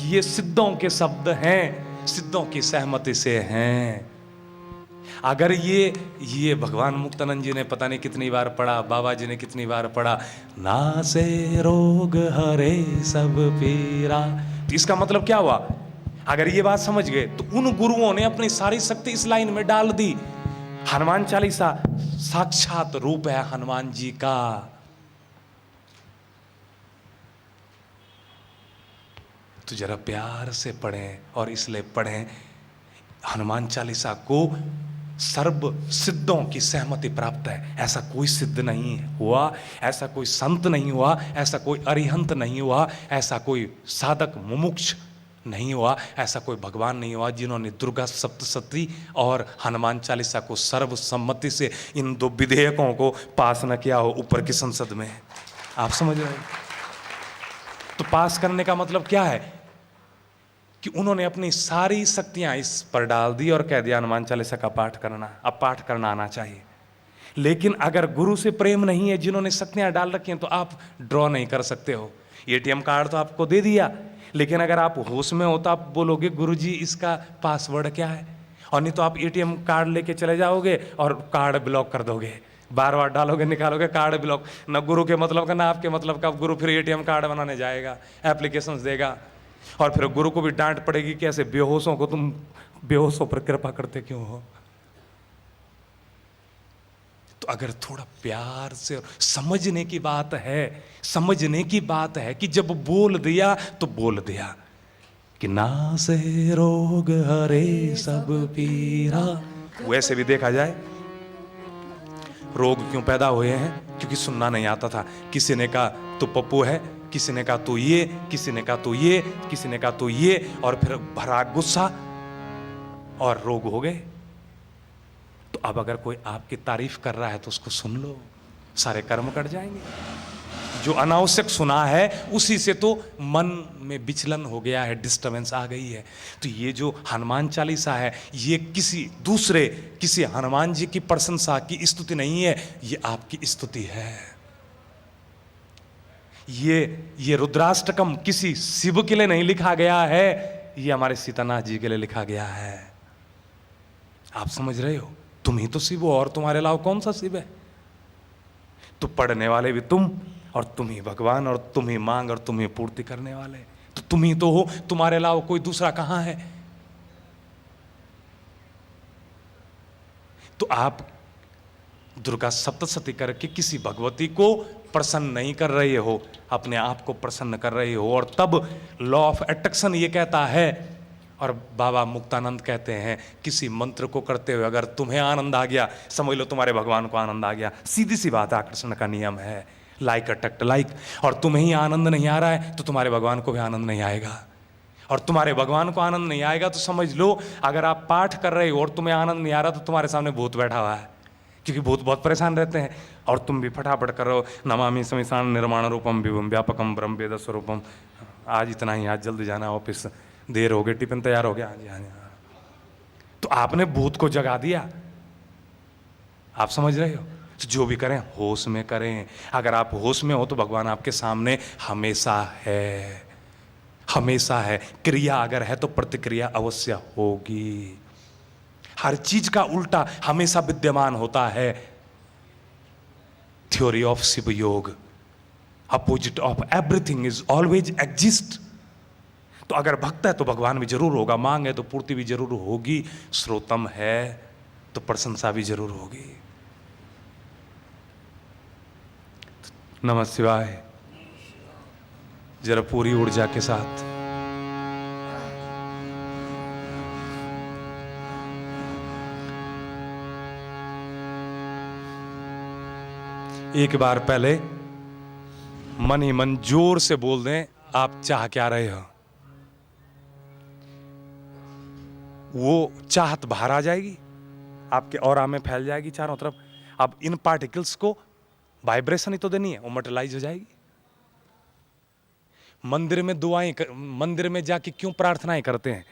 ये सिद्धों के शब्द हैं, सिद्धों की सहमति से हैं। अगर ये भगवान मुक्तानंद जी ने पता नहीं कितनी बार पढ़ा, बाबा जी ने कितनी बार पढ़ा, नासे रोग हरे सब पीरा, तो इसका मतलब क्या हुआ? अगर ये बात समझ गए तो उन गुरुओं ने अपनी सारी शक्ति इस लाइन में डाल दी। हनुमान चालीसा साक्षात रूप है हनुमान जी का। तो जरा प्यार से पढ़ें, और इसलिए पढ़ें हनुमान चालीसा को सर्व सिद्धों की सहमति प्राप्त है। ऐसा कोई सिद्ध नहीं हुआ, ऐसा कोई संत नहीं हुआ, ऐसा कोई अरिहंत नहीं हुआ, ऐसा कोई साधक मुमुक्ष नहीं हुआ, ऐसा कोई भगवान नहीं हुआ जिन्होंने दुर्गा सप्तशती और हनुमान चालीसा को सर्वसम्मति से इन दो विधेयकों को पास न किया हो ऊपर की संसद में। आप समझ रहे हैं? तो पास करने का मतलब क्या है कि उन्होंने अपनी सारी शक्तियां इस पर डाल दी और कह दिया हनुमान चालीसा का पाठ करना, अब पाठ करना आना चाहिए। लेकिन अगर गुरु से प्रेम नहीं है, जिन्होंने शक्तियां डाल रखी हैं, तो आप ड्रॉ नहीं कर सकते हो। एटीएम कार्ड तो आपको दे दिया, लेकिन अगर आप होश में हो तो आप बोलोगे गुरुजी इसका पासवर्ड क्या है, और नहीं तो आप एटीएम कार्ड लेके चले जाओगे और कार्ड ब्लॉक कर दोगे, बार बार डालोगे निकालोगे कार्ड ब्लॉक। न गुरु के मतलब का ना आपके मतलब का। गुरु फिर एटीएम कार्ड बनाने जाएगा, एप्लीकेशंस देगा, और फिर गुरु को भी डांट पड़ेगी कि ऐसे बेहोशों को तुम बेहोशों पर कृपा करते क्यों हो। तो अगर थोड़ा प्यार से समझने की बात है, समझने की बात है कि जब बोल दिया तो बोल दिया कि नासे रोग हरे सब पीरा। वैसे भी देखा जाए रोग क्यों पैदा हुए हैं? क्योंकि सुनना नहीं आता था। किसी ने कहा तू पप्पू है, किसी ने कहा तू ये, किसी ने कहा तू ये, किसी ने कहा तू ये, और फिर भरा गुस्सा और रोग हो गए। तो अब अगर कोई आपकी तारीफ कर रहा है तो उसको सुन लो, सारे कर्म कट जाएंगे। जो अनावश्यक सुना है उसी से तो मन में विचलन हो गया है, डिस्टर्बेंस आ गई है। तो ये जो हनुमान चालीसा है, ये किसी हनुमान जी की प्रशंसा की स्तुति नहीं है, ये आपकी स्तुति है। ये रुद्राष्टकम किसी शिव के लिए नहीं लिखा गया है, ये हमारे सीतानाथ जी के लिए लिखा गया है। आप समझ रहे हो? तुम ही तो शिव हो, और तुम्हारे अलावा कौन सा शिव है? तो पढ़ने वाले भी तुम, और तुम ही भगवान, और तुम ही मांग और तुम ही पूर्ति करने वाले। तो तुम ही तो हो, तुम्हारे अलावा कोई दूसरा कहां है? तो आप दुर्गा सप्तशती करके किसी भगवती को प्रसन्न नहीं कर रहे हो, अपने आप को प्रसन्न कर रहे हो। और तब लॉ ऑफ अट्रैक्शन ये कहता है, और बाबा मुक्तानंद कहते हैं, किसी मंत्र को करते हुए अगर तुम्हें आनंद आ गया, समझ लो तुम्हारे भगवान को आनंद आ गया। सीधी सी बात, आकर्षण का नियम है, लाइक अट्रैक्ट लाइक। और तुम्हें ही आनंद नहीं आ रहा है तो तुम्हारे भगवान को भी आनंद नहीं आएगा, और तुम्हारे भगवान को आनंद नहीं आएगा तो समझ लो अगर आप पाठ कर रहे हो और तुम्हें आनंद नहीं आ रहा तो तुम्हारे सामने भूत बैठा हुआ है, क्योंकि भूत बहुत परेशान रहते हैं। और तुम भी फटाफट करो, नमामि समीसान निर्माण रूपम विभुम व्यापकम ब्रह्म वेद स्वरूपम। आज इतना ही, आज जल्दी जाना ऑफिस, देर हो गई, टिफिन तैयार हो गया। हाँ जी, हाँ जी, हाँ। तो आपने भूत को जगा दिया। आप समझ रहे हो? तो जो भी करें होश में करें। अगर आप होश में हो तो भगवान आपके सामने हमेशा है, हमेशा है। क्रिया अगर है तो प्रतिक्रिया अवश्य होगी। हर चीज का उल्टा हमेशा विद्यमान होता है। थ्योरी ऑफ शिव योग, opposite of everything is always exist. तो अगर भक्त है तो भगवान भी जरूर होगा, मांग है तो पूर्ति भी जरूर होगी, श्रोतम है तो प्रशंसा भी जरूर होगी। नमः शिवाय। जरा पूरी ऊर्जा के साथ एक बार पहले मन ही मन जोर से बोल दें, आप चाह क्या रहे हो। वो चाहत बाहर आ जाएगी, आपके ऑरा में फैल जाएगी चारों तरफ। अब इन पार्टिकल्स को वाइब्रेशन ही तो देनी है, वो मटेरियलाइज हो जाएगी। मंदिर में दुआएं, मंदिर में जाके क्यों प्रार्थनाएं करते हैं?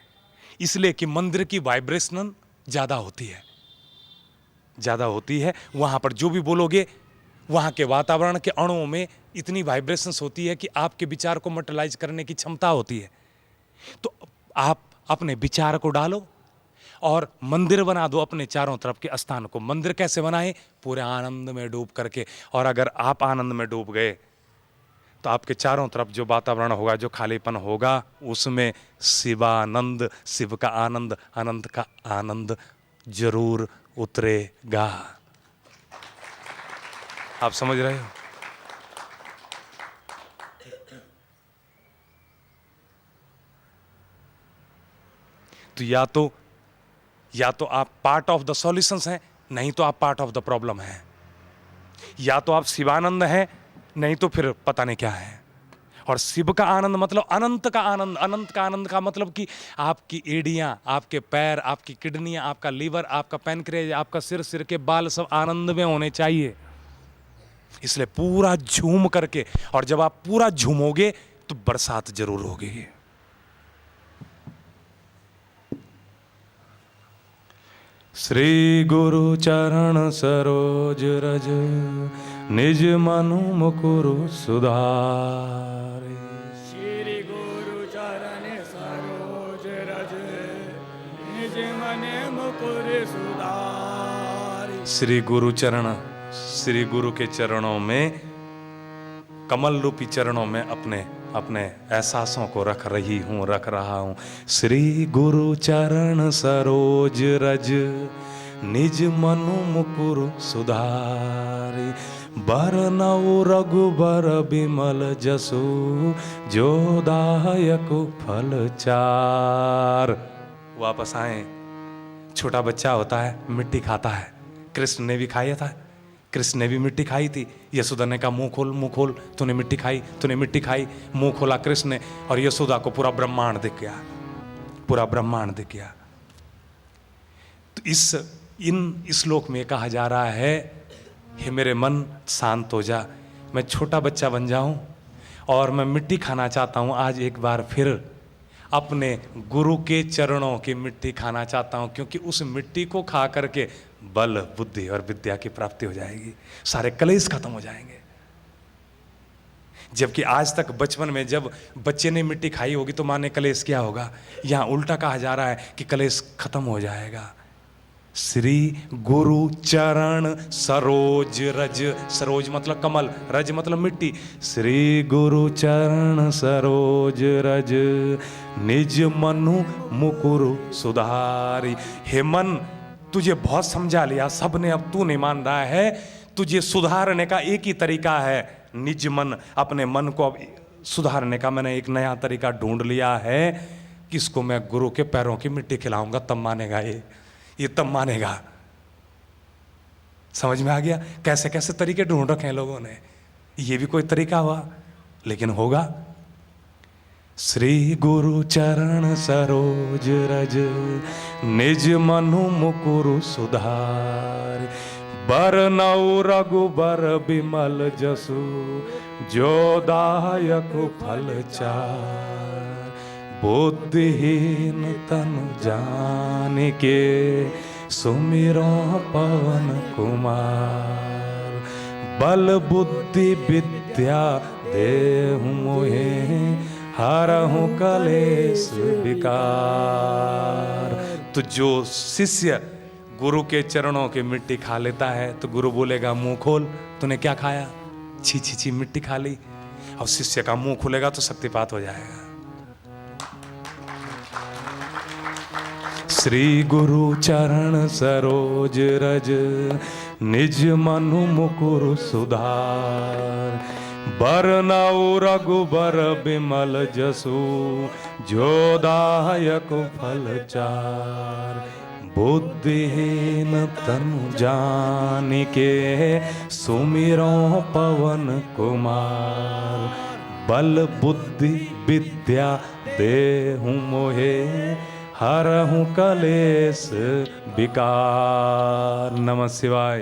इसलिए कि मंदिर की वाइब्रेशन ज्यादा होती है, ज्यादा होती है। वहां पर जो भी बोलोगे, वहां के वातावरण के अणुओं में इतनी वाइब्रेशंस होती है कि आपके विचार को मटेरियलाइज करने की क्षमता होती है। तो आप अपने विचार को डालो और मंदिर बना दो अपने चारों तरफ के स्थान को। मंदिर कैसे बनाए? पूरे आनंद में डूब करके। और अगर आप आनंद में डूब गए तो आपके चारों तरफ जो वातावरण होगा, जो खालीपन होगा, उसमें शिवानंद, शिव का आनंद, अनंत का आनंद जरूर उतरेगा। आप समझ रहे हो? तो या तो आप पार्ट ऑफ द सॉल्यूशंस हैं, नहीं तो आप पार्ट ऑफ द प्रॉब्लम हैं। या तो आप शिवानंद हैं, नहीं तो फिर पता नहीं क्या है। और शिव का आनंद मतलब अनंत का आनंद। अनंत का आनंद का मतलब कि आपकी एड़ियां, आपके पैर, आपकी किडनियां, आपका लीवर, आपका पैनक्रियाज, आपका सिर, सिर के बाल सब आनंद में होने चाहिए। इसलिए पूरा झूम करके, और जब आप पूरा झूमोगे तो बरसात जरूर होगी। श्री गुरु चरण सरोज रज, निज मनु मुकुरु सुधारे। श्री गुरु चरण सरोज रज, निज मन मुकुर सुधारे। श्री गुरु चरण, श्री गुरु के चरणों में, कमल रूपी चरणों में अपने अपने एहसासों को रख रही हूं, रख रहा हूं। श्री गुरु चरण सरोज रज, निज मनु मुकुरु सुधारे। बरनऊ रघुबर बिमल जसु, जो दायक फल चार। वापस आए। छोटा बच्चा होता है, मिट्टी खाता है। कृष्ण ने भी खाया था, कृष्ण ने भी मिट्टी खाई थी। यशोदा ने कहा मुंह खोल, मुंह खोल, तूने मिट्टी खाई, तूने मिट्टी खाई। मुंह खोला कृष्ण ने, और यशोदा को पूरा ब्रह्मांड दिख गया, पूरा ब्रह्मांड दिख गया। तो इन श्लोक में कहा जा रहा है, हे मेरे मन शांत हो जा, मैं छोटा बच्चा बन जाऊं और मैं मिट्टी खाना चाहता हूं। आज एक बार फिर अपने गुरु के चरणों की मिट्टी खाना चाहता हूं, क्योंकि उस मिट्टी को खा करके बल, बुद्धि और विद्या की प्राप्ति हो जाएगी, सारे कलेश खत्म हो जाएंगे। जबकि आज तक बचपन में जब बच्चे ने मिट्टी खाई होगी तो माने कलेश क्या होगा। यहां उल्टा कहा जा रहा है कि कलेश खत्म हो जाएगा। श्री गुरु चरण सरोज रज, सरोज मतलब कमल, रज मतलब मिट्टी। श्री गुरु चरण सरोज रज, निज मनु मुकुरु सुधारी। हे मन, तुझे बहुत समझा लिया सबने, अब तू नहीं मान रहा है। तुझे सुधारने का एक ही तरीका है, निज मन, अपने मन को अब सुधारने का मैंने एक नया तरीका ढूंढ लिया है। किसको? मैं गुरु के पैरों की मिट्टी खिलाऊंगा, तब मानेगा ये तब मानेगा। समझ में आ गया? कैसे कैसे तरीके ढूंढ रखे हैं लोगों ने। ये भी कोई तरीका हुआ, लेकिन होगा। श्री गुरु चरण सरोज रज, निज मनु मुकुरु सुधार। बरनऊ रघुबर बिमल जसु, जो दायक फल चार। बुद्धिहीन तनु जान के, सुमिरो पवन कुमार। बल बुद्धि विद्या देहु मोहे, हरहु कलेश विकार। तो जो शिष्य गुरु के चरणों की मिट्टी खा लेता है तो गुरु बोलेगा मुंह खोल, तूने क्या खाया? छी छी छी, मिट्टी खा ली। और शिष्य का मुंह खुलेगा तो शक्तिपात हो जाएगा। श्री गुरु चरण सरोज रज, निज मनु मुकुरु सुधार। बरनऊ रघुबर बिमल जसु, जो दायक फल चार। बुद्धिहीन तनु जान के, सुमिरो पवन कुमार। बल बुद्धि विद्या देहु मोहे, हरहु कलेश विकार। नमः शिवाय।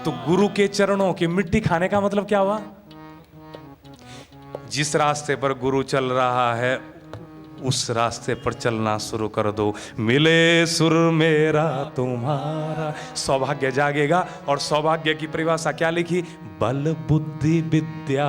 तो गुरु के चरणों की मिट्टी खाने का मतलब क्या हुआ? जिस रास्ते पर गुरु चल रहा है उस रास्ते पर चलना शुरू कर दो। मिले सुर मेरा तुम्हारा, सौभाग्य जागेगा। और सौभाग्य की परिभाषा क्या लिखी? बल बुद्धि विद्या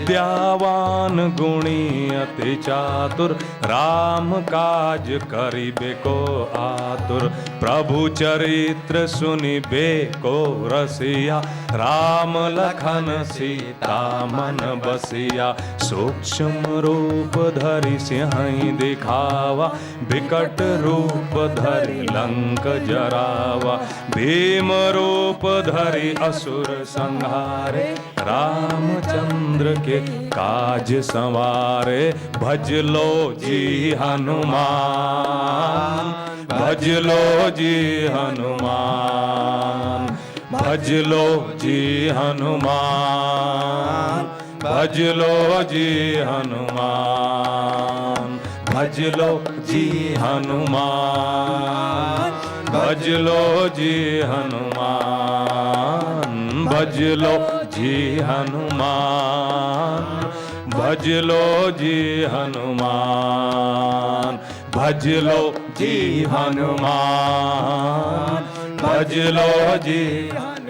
विद्यावान गुणी अति चातुर, राम काज करिबे को आतुर। प्रभु चरित्र सुनिबे को रसिया, राम लखन सीता मन बसिया। सूक्ष्म रूप धरि सिंहि दिखावा, विकट रूप धरि लंक जरावा। भीम रूप धरि असुर संहारे, रामचंद्र के काज संवारे। भज लो जी हनुमान, भज लो जी हनुमान, भज लो जी हनुमान, भज लो जी हनुमान, भज लो जी हनुमान, भज लो जी हनुमान, भज लो जी हनुमान, भज लो जी हनुमान, भज लो जी हनुमान, भज लो जी हनुमान।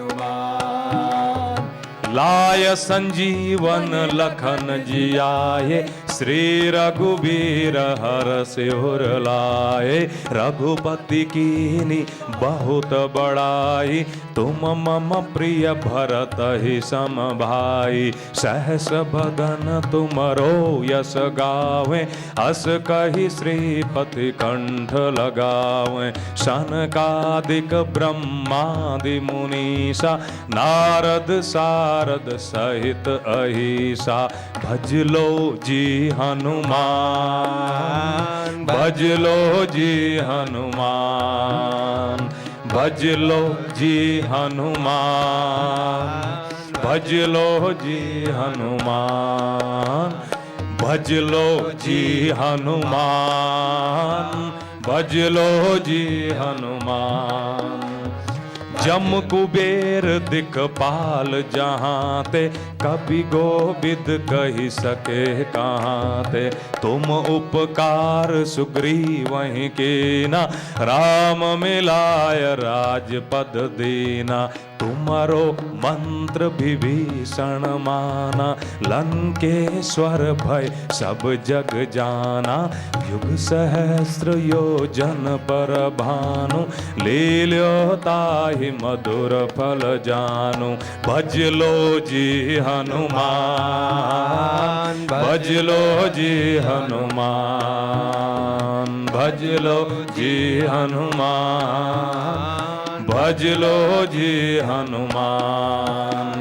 लाय संजीवन लखन जियाए, श्री रघुबीर हरषिउर लाए। रघुपति कीनी बहुत बड़ाई, तुम मम प्रिय भरत ही सम भाई। सहस बदन तुमरो यस गावें, अस कहि श्रीपति कंठ लगावें। सनकादिक ब्रह्मादि मुनीसा, नारद सारद सहित अहिसा। भज लो जी हनुमान, भज लो जी हनुमान, भज लो जी हनुमान, भज लो जी हनुमान, भज लो जी हनुमान, भज लो जी हनुमान। जम कुबेर दिखपाल जहाँ ते, कभी गोविद कही सके कहाँ ते। तुम उपकार सुग्रीवहि कीना, राम मिलाय राजपद दीना। तुम्हारो मंत्र विभीषण माना, लंकेश्वर भय सब जग जाना। युग सहस्र योजन पर भानु, लील्यो ताहि मधुर फल जानु। भज लो जी हनुमान, भज लो जी हनुमान, भज लो जी हनुमान, भज लो जी हनुमान।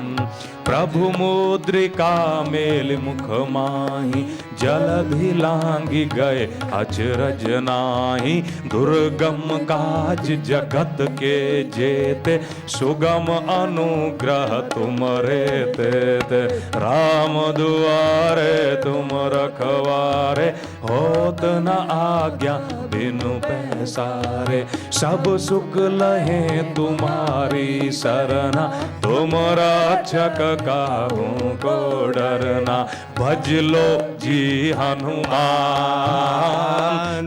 प्रभु मुद्रिका मेल मुख माही, जलधि लांघि गए अचरज नाही। दुर्गम काज जगत के जेते, सुगम अनुग्रह तुमरे तेते। राम दुआरे तुम रखवारे, होत न आज्ञा बिनु पैसारे। सब सुख लहे तुम्हारी सरना, तुम रक्षक काहू को डरना। भज लो जी हनुमान,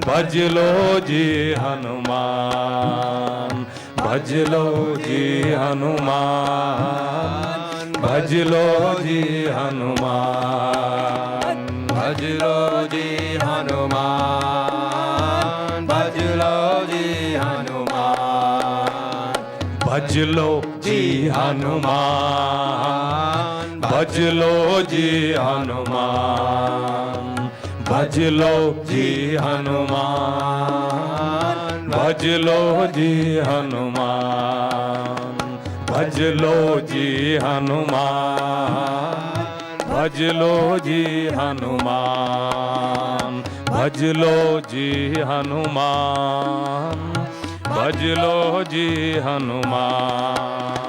भज लो जी हनुमान, भज लो जी हनुमान, भज लो जी हनुमान, भज लो जी हनुमान, भज लो जी हनुमान, भज लो जी हनुमान, भज लो जी हनुमान, भज लो जी हनुमान, भज लो जी हनुमान, भज लो जी हनुमान, भज लो जी हनुमान, भज लो जी हनुमान, भज लो जी हनुमान।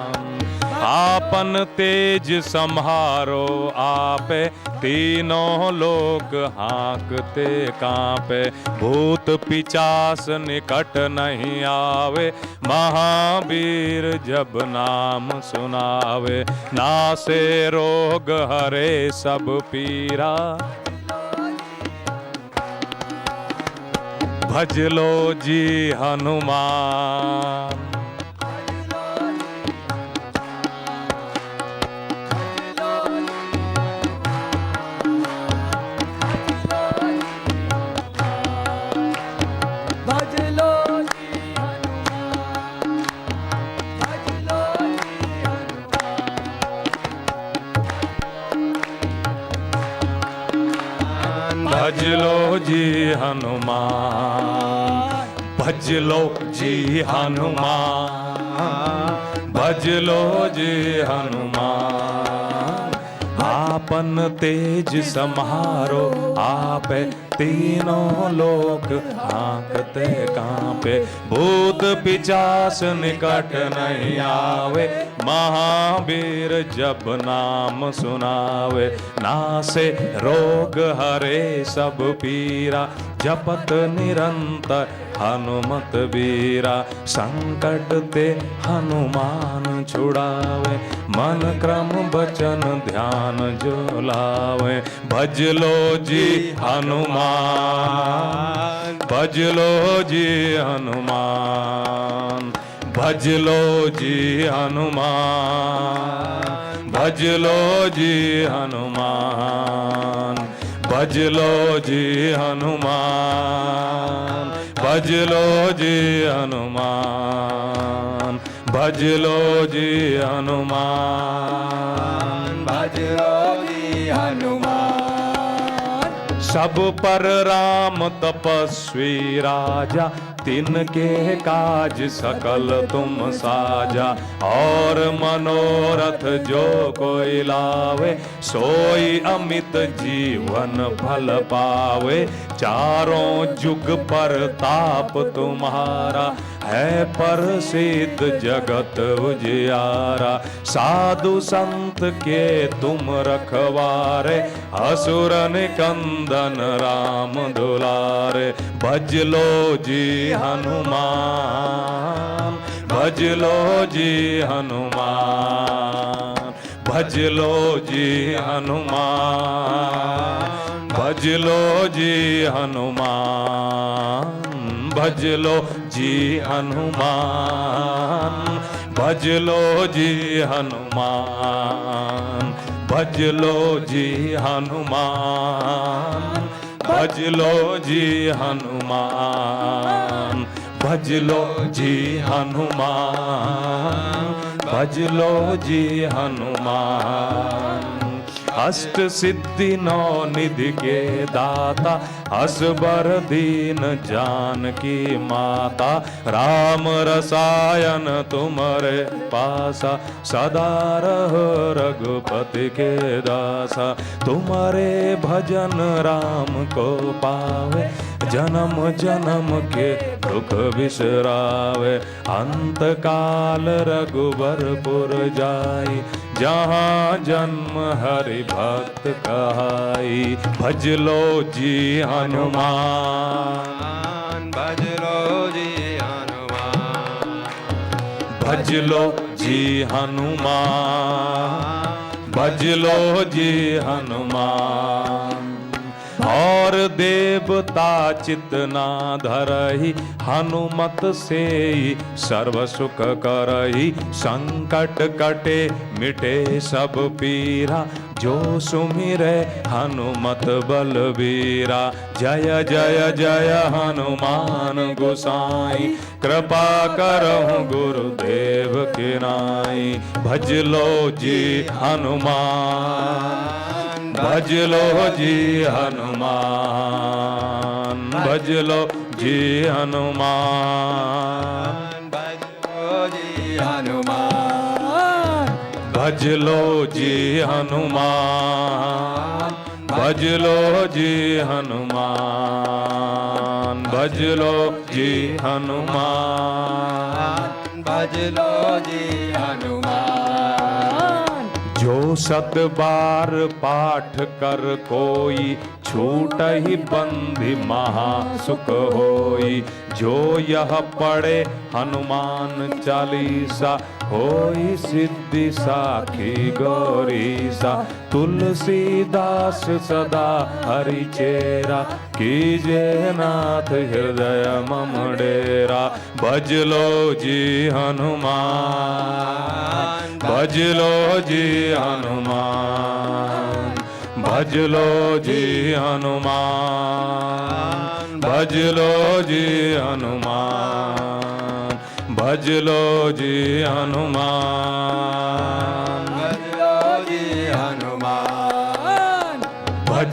आपन तेज सम्हारो आपे, तीनों लोक हाँकते कांपे। भूत पिचास निकट नहीं आवे, महावीर जब नाम सुनावे। नासे रोग हरे सब पीरा, भज लो जी हनुमान। जी हनुमान, भज लो जी हनुमान, भज लो जी हनुमान। आपन तेज समारो आपे, तीनों लोक हाँकते कांपे। भूत पिचास निकट नहीं आवे, महावीर जब नाम सुनावे। नासे रोग हरे सब पीरा, जपत निरंतर हनुमत बीरा। संकट ते हनुमान छुड़ावे, मन क्रम बचन ध्यान जो लावे। भज लो जी हनुमान, भज लो जी हनुमान, भज लो जी हनुमान, भज लो जी हनुमान, भज लो जी हनुमान, भज लो जी हनुमान, भज लो जी हनुमान, भज लो जी हनुमान। सब पर राम तपस्वी राजा, तिनके काज सकल तुम साजा। और मनोरथ जो कोई लावे, सोई अमित जीवन फल पावे। चारों जुग पर ताप तुम्हारा, है प्रसिद्ध जगत उजियारा। साधु संत के तुम रखवारे, असुर निकंदन राम दुलारे। भज लो जी हनुमान, भज लो जी हनुमान, भज लो जी हनुमान, भज लो जी हनुमान, भज लो जी हनुमान, भज लो जी हनुमान, भज लो जी हनुमान, भज लो जी हनुमान, भज लो जी हनुमान, भज लो जी हनुमान। अष्ट सिद्धि नौ निधि के दाता, असबर दीन जानकी माता। राम रसायन तुम्हारे पासा, सदा रहो रघुपति के दासा। तुम्हारे भजन राम को पावे, जन्म जन्म के दुख बिसरावे। अंत काल रघुबरपुर जाई, जहाँ जन्म हरि भक्त कहाई। भज लो जी हनुमान, भज लो जी हनुमान, भज लो जी हनुमान, भज लो जी हनुमान। और देवता चित ना धरही, हनुमत से सर्व सुख करही। संकट कटे मिटे सब पीरा, जो सुमिरे हनुमत बलबीरा। जय जय जय हनुमान गोसाई, कृपा करहु गुरुदेव की नाई। भज लो जी हनुमान, भज लो जी हनुमान, भज लो जी हनुमान, भज लो जी हनुमान, भज लो जी हनुमान, भज लो जी हनुमान, भज लो जी हनुमान, भज लो जी हनुमान। जो सत बार पाठ कर कोई, छूट ही बंधि महा सुख होई। जो यह पढ़े हनुमान चालीसा, होई सिद्धि साखी गौरीसा। तुलसीदास सदा हरि चेरा, कीजे नाथ हृदय मम डेरा। भज लो जी हनुमान, भज लो जी हनुमान, भज लो जी हनुमान, भज लो जी हनुमान, भज लो जी हनुमान, भज लो जी हनुमान, भज